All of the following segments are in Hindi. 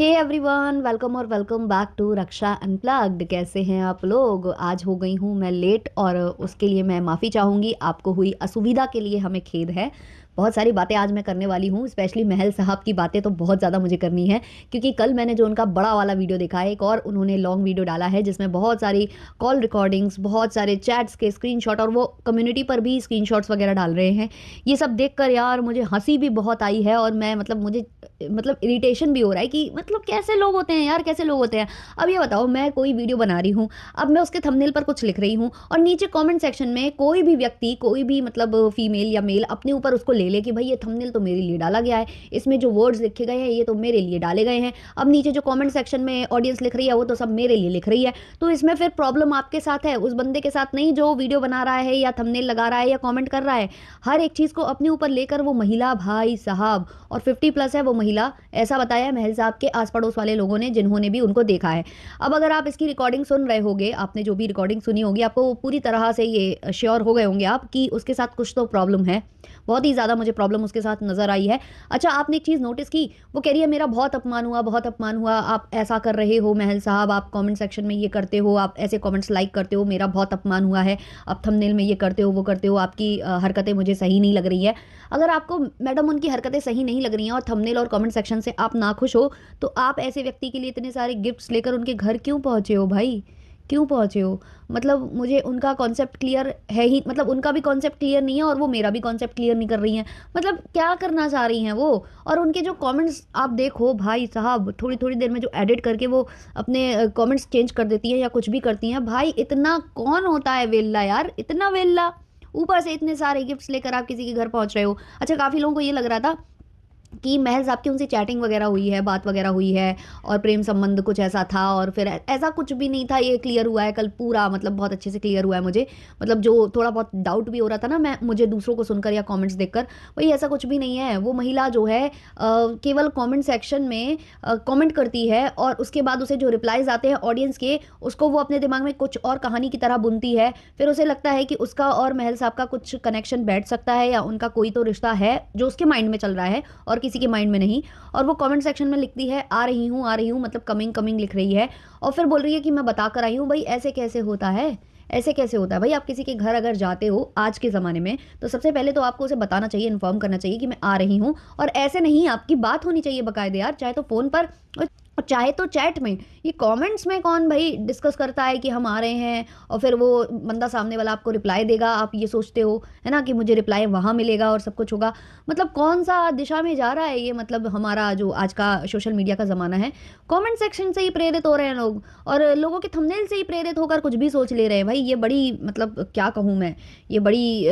हे एवरीवन, वेलकम और welcome back to Raksha unplugged. कैसे हैं आप लोग? आज हो गई हूँ मैं लेट और उसके लिए मैं माफ़ी चाहूँगी। आपको हुई असुविधा के लिए हमें खेद है। बहुत सारी बातें आज मैं करने वाली हूँ, स्पेशली महल साहब की बातें तो बहुत ज़्यादा मुझे करनी है, क्योंकि कल मैंने जो उनका बड़ा वाला वीडियो देखा है, एक और उन्होंने लॉन्ग वीडियो डाला है जिसमें बहुत सारी कॉल रिकॉर्डिंग्स, बहुत सारे चैट्स के स्क्रीनशॉट और वो कम्युनिटी पर भी स्क्रीनशॉट्स वगैरह डाल रहे हैं। ये सब देखकर यार मुझे हंसी भी बहुत आई है और मैं मुझे इरिटेशन भी हो रहा है कि कैसे लोग होते हैं यार, कैसे लोग होते हैं। अब ये बताओ, मैं कोई वीडियो बना रही हूँ, अब मैं उसके थंबनेल पर कुछ लिख रही हूँ और नीचे कमेंट सेक्शन में कोई भी व्यक्ति, कोई भी फीमेल या मेल अपने ऊपर उसको ले ले कि भाई ये थंबनेल तो मेरे लिए डाला गया है, इसमें जो वर्ड्स लिखे गए हैं ये तो मेरे लिए डाले गए हैं। अब नीचे जो कमेंट सेक्शन में ऑडियंस लिख रही है वो तो सब मेरे लिए लिख रही है। तो इसमें फिर प्रॉब्लम आपके साथ है, उस बंदे के साथ नहीं जो वीडियो बना रहा है या थंबनेल लगा रहा है या कमेंट कर रहा है। हर एक चीज़ को अपने ऊपर लेकर वो महिला, भाई साहब, और 50+ है वो महिला, ऐसा बताया है महल साहब के आस पड़ोस वाले लोगों ने जिन्होंने भी उनको देखा है। अब अगर आप इसकी रिकॉर्डिंग सुन रहे होगे, आपने जो भी रिकॉर्डिंग सुनी होगी, आपको पूरी तरह से ये श्योर हो गए होंगे आप कि उसके साथ कुछ तो प्रॉब्लम है। बहुत ही ज़्यादा मुझे प्रॉब्लम उसके साथ नज़र आई है। अच्छा, आपने एक चीज़ नोटिस की, वो कह रही है मेरा बहुत अपमान हुआ, बहुत अपमान हुआ, आप ऐसा कर रहे हो महल साहब, आप कमेंट सेक्शन में ये करते हो, आप ऐसे कमेंट्स लाइक करते हो, मेरा बहुत अपमान हुआ है, आप थंबनेल में ये करते हो, वो करते हो, आपकी हरकतें मुझे सही नहीं लग रही है। अगर आपको मैडम उनकी हरकतें सही नहीं लग रही हैं और थंबनेल और कमेंट सेक्शन से आप नाखुश हो, तो आप ऐसे व्यक्ति के लिए इतने सारे गिफ्ट्स लेकर उनके घर क्यों पहुँचे हो भाई? क्यों पहुँचे हो? मुझे उनका कॉन्सेप्ट क्लियर है ही, उनका भी कॉन्सेप्ट क्लियर नहीं है और वो मेरा भी कॉन्सेप्ट क्लियर नहीं कर रही हैं। क्या करना चाह रही हैं वो? और उनके जो कमेंट्स आप देखो भाई साहब, थोड़ी-थोड़ी देर में जो एडिट करके वो अपने कमेंट्स चेंज कर देती हैं या कुछ भी करती हैं। भाई इतना कौन होता है वेल्ला यार, इतना वेल्ला? ऊपर से इतने सारे गिफ्ट्स लेकर आप किसी के घर पहुँच रहे हो। अच्छा, काफ़ी लोगों को ये लग रहा था कि महज़ आपकी उनसे चैटिंग वगैरह हुई है, बात वगैरह हुई है और प्रेम संबंध कुछ ऐसा था, और फिर ऐसा कुछ भी नहीं था। ये क्लियर हुआ है कल पूरा, बहुत अच्छे से क्लियर हुआ है मुझे। जो थोड़ा बहुत डाउट भी हो रहा था ना मुझे दूसरों को सुनकर या कमेंट्स देखकर, वही ऐसा कुछ भी नहीं है। वो महिला जो है केवल कमेंट सेक्शन में कमेंट करती है और उसके बाद उसे जो रिप्लाईज़ आते हैं ऑडियंस के, उसको वो अपने दिमाग में कुछ और कहानी की तरह बुनती है। फिर उसे लगता है कि उसका और महल साहब का कुछ कनेक्शन बैठ सकता है या उनका कोई तो रिश्ता है जो उसके माइंड में चल रहा है और किसी के माइंड में नहीं। और वो कमेंट सेक्शन में लिखती है आ रही हूँ, आ रही हूँ, कमिंग कमिंग लिख रही है और फिर बोल रही है कि मैं बता कर आई हूँ। भाई ऐसे कैसे होता है? ऐसे कैसे होता है भाई? आप किसी के घर अगर जाते हो आज के ज़माने में, तो सबसे पहले तो आपको उसे बताना चाहिए, इन्फॉर्म करना चाहिए कि मैं आ रही हूँ। और ऐसे नहीं, आपकी बात होनी चाहिए बाकायदे यार, चाहे तो फ़ोन पर और चाहे तो चैट में। ये कमेंट्स में कौन भाई डिस्कस करता है कि हम आ रहे हैं और फिर वो बंदा सामने वाला आपको रिप्लाई देगा, आप ये सोचते हो है ना कि मुझे रिप्लाई वहाँ मिलेगा और सब कुछ होगा। कौन सा दिशा में जा रहा है ये? हमारा जो आज का सोशल मीडिया का ज़माना है, कमेंट सेक्शन से ही प्रेरित हो रहे हैं लोग और लोगों के थंबनेल से ही प्रेरित होकर कुछ भी सोच ले रहे हैं। भाई ये बड़ी क्या कहूँ मैं, ये बड़ी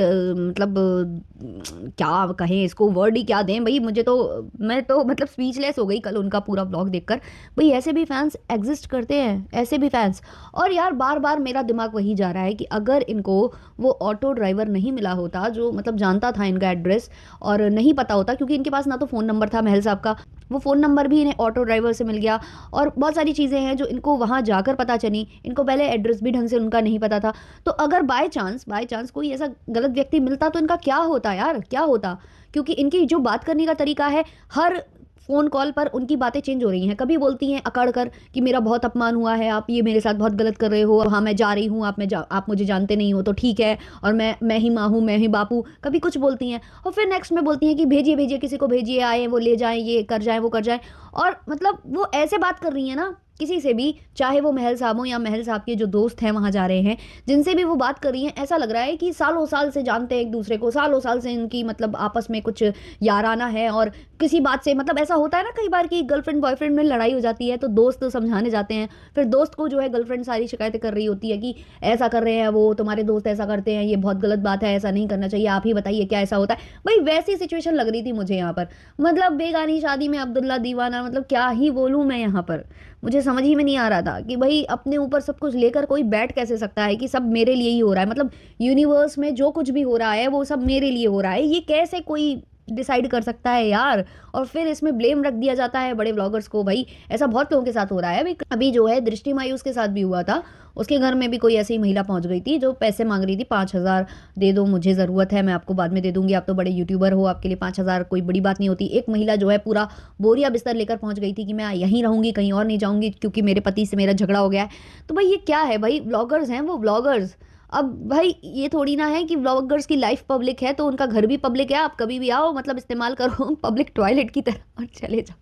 क्या कहें इसको, वर्ड ही क्या दें भाई। मैं तो स्पीचलेस हो गई कल उनका पूरा व्लॉग देखकर। भाई ऐसे भी फैंस एग्जिस्ट करते हैं, ऐसे भी फैंस। और यार बार बार मेरा दिमाग वही जा रहा है कि अगर इनको वो ऑटो ड्राइवर नहीं मिला होता जो जानता था इनका एड्रेस और नहीं पता होता, क्योंकि इनके पास ना तो फ़ोन नंबर था महल साहब का, वो फ़ोन नंबर भी इन्हें ऑटो ड्राइवर से मिल गया और बहुत सारी चीज़ें हैं जो इनको वहाँ जाकर पता चली। इनको पहले एड्रेस भी ढंग से उनका नहीं पता था। तो अगर बाय चांस कोई ऐसा गलत व्यक्ति मिलता तो इनका क्या होता यार, क्या होता? क्योंकि इनकी जो बात करने का तरीका है, हर फ़ोन कॉल पर उनकी बातें चेंज हो रही हैं। कभी बोलती हैं अकड़ कर कि मेरा बहुत अपमान हुआ है, आप ये मेरे साथ बहुत गलत कर रहे हो, हाँ मैं जा रही हूँ, आप मुझे जानते नहीं हो तो ठीक है, और मैं ही माँ हूँ, मैं ही बाप हूँ। कभी कुछ बोलती हैं और फिर नेक्स्ट में बोलती हैं कि भेजिए भेजिए, किसी को भेजिए, आए वो ले जाएँ, ये कर जाएँ, वो कर जाएँ। और वो ऐसे बात कर रही हैं ना किसी से भी, चाहे वो महल साहब हो या महल साहब के जो दोस्त हैं वहाँ जा रहे हैं, जिनसे भी वो बात कर रही हैं, ऐसा लग रहा है कि सालों साल से जानते हैं एक दूसरे को, सालों साल से इनकी आपस में कुछ याराना है। और किसी बात से ऐसा होता है ना कई बार कि गर्लफ्रेंड बॉयफ्रेंड में लड़ाई हो जाती है तो दोस्त समझाने जाते हैं, फिर दोस्त को जो है गर्लफ्रेंड सारी शिकायतें कर रही होती है कि ऐसा कर रहे हैं वो, तुम्हारे दोस्त ऐसा करते हैं, ये बहुत गलत बात है, ऐसा नहीं करना चाहिए, आप ही बताइए क्या ऐसा होता है। भाई वैसी सिचुएशन लग रही थी मुझे यहाँ पर। बेगानी शादी में अब्दुल्ला दीवाना, क्या ही बोलूँ मैं यहाँ पर। मुझे समझ ही में नहीं आ रहा था कि भाई अपने ऊपर सब कुछ लेकर कोई बैठ कैसे सकता है कि सब मेरे लिए ही हो रहा है, यूनिवर्स में जो कुछ भी हो रहा है वो सब मेरे लिए हो रहा है। ये कैसे कोई डिसाइड कर सकता है यार। और फिर इसमें ब्लेम रख दिया जाता है बड़े व्लॉगर्स को। भाई ऐसा बहुत लोगों के साथ हो रहा है। अभी अभी जो है दृष्टि मायूस के साथ भी हुआ था। उसके घर में भी कोई ऐसी ही महिला पहुंच गई थी जो पैसे मांग रही थी, 5,000 दे दो, मुझे ज़रूरत है, मैं आपको बाद में दे दूंगी, आप तो बड़े यूट्यूबर हो, आपके लिए 5,000 कोई बड़ी बात नहीं होती। एक महिला जो है पूरा बोरिया बिस्तर लेकर पहुंच गई थी कि मैं यहीं रहूंगी, कहीं और नहीं जाऊंगी, क्योंकि मेरे पति से मेरा झगड़ा हो गया है। तो भाई ये क्या है भाई, व्लॉगर्स हैं वो व्लॉगर्स। अब भाई ये थोड़ी ना है कि व्लॉगर्स की लाइफ पब्लिक है तो उनका घर भी पब्लिक है, आप कभी भी आओ, मतलब इस्तेमाल करो पब्लिक टॉयलेट की तरह और चले जाओ।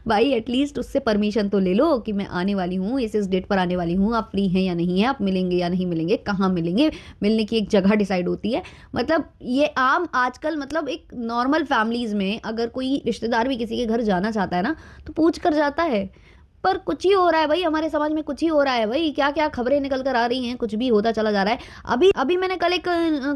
भाई एटलीस्ट उससे परमिशन तो ले लो कि मैं आने वाली हूँ, इस डेट पर आने वाली हूँ, आप फ्री हैं या नहीं है, आप मिलेंगे या नहीं मिलेंगे, कहाँ मिलेंगे, मिलने की एक जगह डिसाइड होती है। मतलब ये आम आजकल, मतलब एक नॉर्मल फैमिलीज में अगर कोई रिश्तेदार भी किसी के घर जाना चाहता है ना तो पूछ कर जाता है। पर कुछ ही हो रहा है भाई, हमारे समाज में कुछ ही हो रहा है भाई, क्या क्या खबरें निकल कर आ रही हैं, कुछ भी होता चला जा रहा है। अभी अभी मैंने कल एक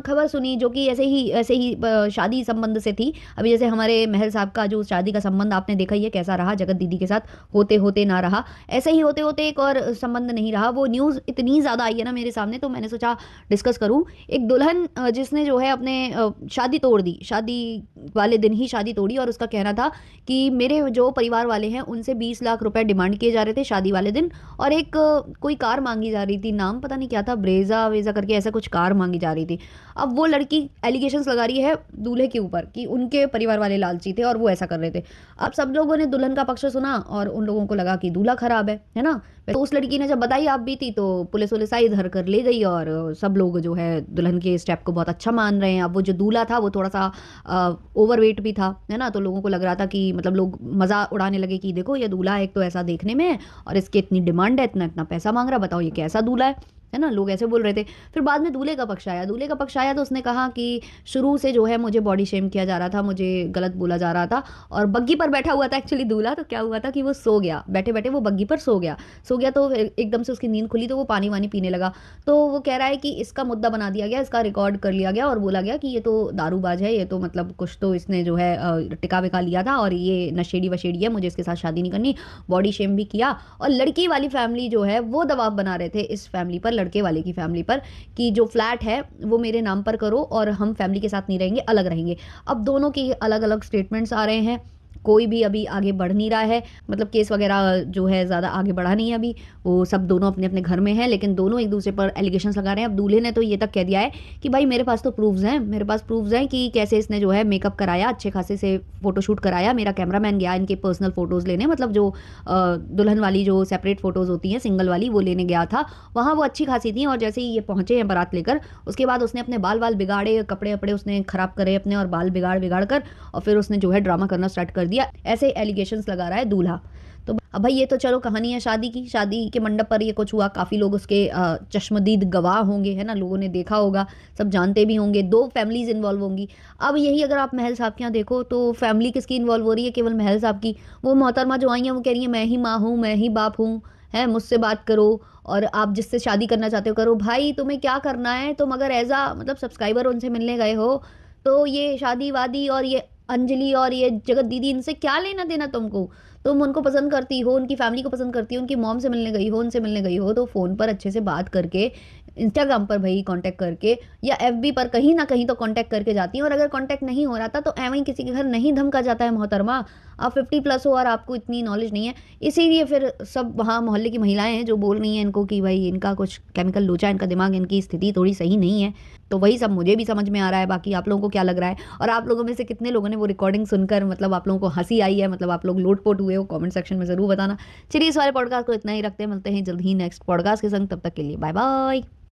खबर सुनी जो कि ऐसे ही शादी संबंध से थी। अभी जैसे हमारे महल साहब का जो शादी का संबंध आपने देखा ही है कैसा रहा, जगत दीदी के साथ होते होते ना रहा, ऐसे ही होते होते एक और संबंध नहीं रहा। वो न्यूज़ इतनी ज़्यादा आई है ना मेरे सामने, तो मैंने सोचा डिस्कस करूँ। एक दुल्हन जिसने जो है अपने शादी तोड़ दी, शादी वाले दिन ही शादी तोड़ी, और उसका कहना था कि मेरे जो परिवार वाले हैं उनसे 20 लाख रुपए डिमांड किए जा रहे थे शादी वाले दिन, और एक कोई कार मांगी जा रही थी, नाम पता नहीं क्या था, ब्रेजा वेजा करके ऐसा कुछ कार मांगी जा रही थी। अब वो लड़की एलिगेशंस लगा रही है दूल्हे के ऊपर कि उनके परिवार वाले लालची थे और वो ऐसा कर रहे थे। अब सब लोगों ने दुल्हन का पक्ष सुना और उन लोगों को लगा कि दूल्हा खराब है ना। तो उस लड़की ने जब बताई आप भी थी तो पुलिस वुलिस आई, धर कर ले गई, और सब लोग जो है दुल्हन के स्टेप को बहुत अच्छा मान रहे हैं। अब वो जो दूल्हा था वो थोड़ा सा ओवरवेट भी था, है ना, तो लोगों को लग रहा था कि मतलब लोग मज़ा उड़ाने लगे कि देखो ये दूल्हा एक तो ऐसा देखने में है और इसके इतनी डिमांड है, इतना इतना पैसा मांग रहा है, बताओ ये कैसा दूल्हा है ना, लोग ऐसे बोल रहे थे। फिर बाद में दूल्हे का पक्ष आया, दूल्हे का पक्ष आया तो उसने कहा कि शुरू से जो है मुझे बॉडी शेम किया जा रहा था, मुझे गलत बोला जा रहा था, और बग्गी पर बैठा हुआ था एक्चुअली दूल्हा। तो क्या हुआ था कि वो सो गया, बैठे बैठे वो बग्गी पर सो गया तो एकदम से उसकी नींद खुली तो वो पानी वानी पीने लगा। तो वो कह रहा है कि इसका मुद्दा बना दिया गया, इसका रिकॉर्ड कर लिया गया और बोला गया कि ये तो दारूबाज है, ये तो मतलब कुछ तो इसने जो है टिका विका लिया था और ये नशेड़ी वशेड़ी है, मुझे इसके साथ शादी नहीं करनी। बॉडी शेम भी किया, और लड़की वाली फैमिली जो है वो दबाव बना रहे थे इस फैमिली पर, लड़के वाले की फैमिली पर, कि जो फ्लैट है वो मेरे नाम पर करो और हम फैमिली के साथ नहीं रहेंगे, अलग रहेंगे। अब दोनों के अलग अलग स्टेटमेंट्स आ रहे हैं, कोई भी अभी आगे बढ़ नहीं रहा है, मतलब केस वगैरह जो है ज़्यादा आगे बढ़ा नहीं है अभी, वो सब दोनों अपने अपने घर में हैं, लेकिन दोनों एक दूसरे पर एलिगेशंस लगा रहे हैं। अब दूल्हे ने तो ये तक कह दिया है कि भाई मेरे पास तो प्रूफ्स हैं, मेरे पास प्रूफ्स हैं कि कैसे इसने जो है मेकअप कराया, अच्छे खासे से फोटोशूट कराया, मेरा कैमरामैन गया इनके पर्सनल फोटोज़ लेने, मतलब जो दुल्हन वाली जो सेपरेट फ़ोटोज़ होती हैं सिंगल वाली वो लेने गया था, वहाँ वो अच्छी खासी थी। और जैसे ही ये पहुँचे हैं बारात लेकर, उसके बाद उसने अपने बाल वाल बिगाड़े, कपड़े वपड़े उसने ख़राब करे अपने, और बाल बिगाड़ बिगाड़ कर, और फिर उसने जो है ड्रामा करना स्टार्ट कर दिया। ऐसे एलिगेशंस लगा रहा है दूल्हा। तो अब भाई ये तो चलो कहानी है शादी की, शादी के मंडप पर ये कुछ हुआ, काफ़ी लोग उसके चश्मदीद गवाह होंगे, है ना, लोगों ने देखा होगा, सब जानते भी होंगे, दो फैमिलीज इन्वॉल्व होंगी। अब यही अगर आप महल साहब के यहाँ देखो तो फैमिली किसकी इन्वॉल्व हो रही है, केवल महल साहब की। वो मोहतरमा जो आई हैं वो कह रही है मैं ही माँ हूँ, मैं ही बाप हूँ, है, मुझसे बात करो और आप जिससे शादी करना चाहते हो करो। भाई तुम्हें क्या करना है, तुम अगर एज आ मतलब सब्सक्राइबर उनसे मिलने गए हो तो ये शादी वादी और ये अंजलि और ये जगत दीदी, इनसे क्या लेना देना तुमको। तुम उनको पसंद करती हो, उनकी फैमिली को पसंद करती हो, उनकी मॉम से मिलने गई हो, उनसे मिलने गई हो, तो फ़ोन पर अच्छे से बात करके, इंस्टाग्राम पर भाई कांटेक्ट करके, या एफबी पर कहीं ना कहीं तो कांटेक्ट करके जाती हैं। और अगर कांटेक्ट नहीं हो रहा था तो एवं ही किसी के घर नहीं धमका जाता है मोहतरमा। आप 50+ हो और आपको इतनी नॉलेज नहीं है, इसीलिए फिर सब वहाँ मोहल्ले की महिलाएं हैं जो बोल रही हैं इनको कि भाई इनका कुछ केमिकल लोचा, इनका दिमाग, इनकी स्थिति थोड़ी सही नहीं है। तो वही सब मुझे भी समझ में आ रहा है। बाकी आप लोगों को क्या लग रहा है, और आप लोगों में से कितने लोगों ने वो रिकॉर्डिंग सुनकर मतलब आप लोगों को हंसी आई है, मतलब आप लोग लोटपोट हुए हो, कमेंट सेक्शन में ज़रूर बताना। चलिए इस वाले पॉडकास्ट को इतना ही रखते हैं, मिलते हैं जल्द ही नेक्स्ट पॉडकास्ट के संग, तब तक के लिए बाय बाय।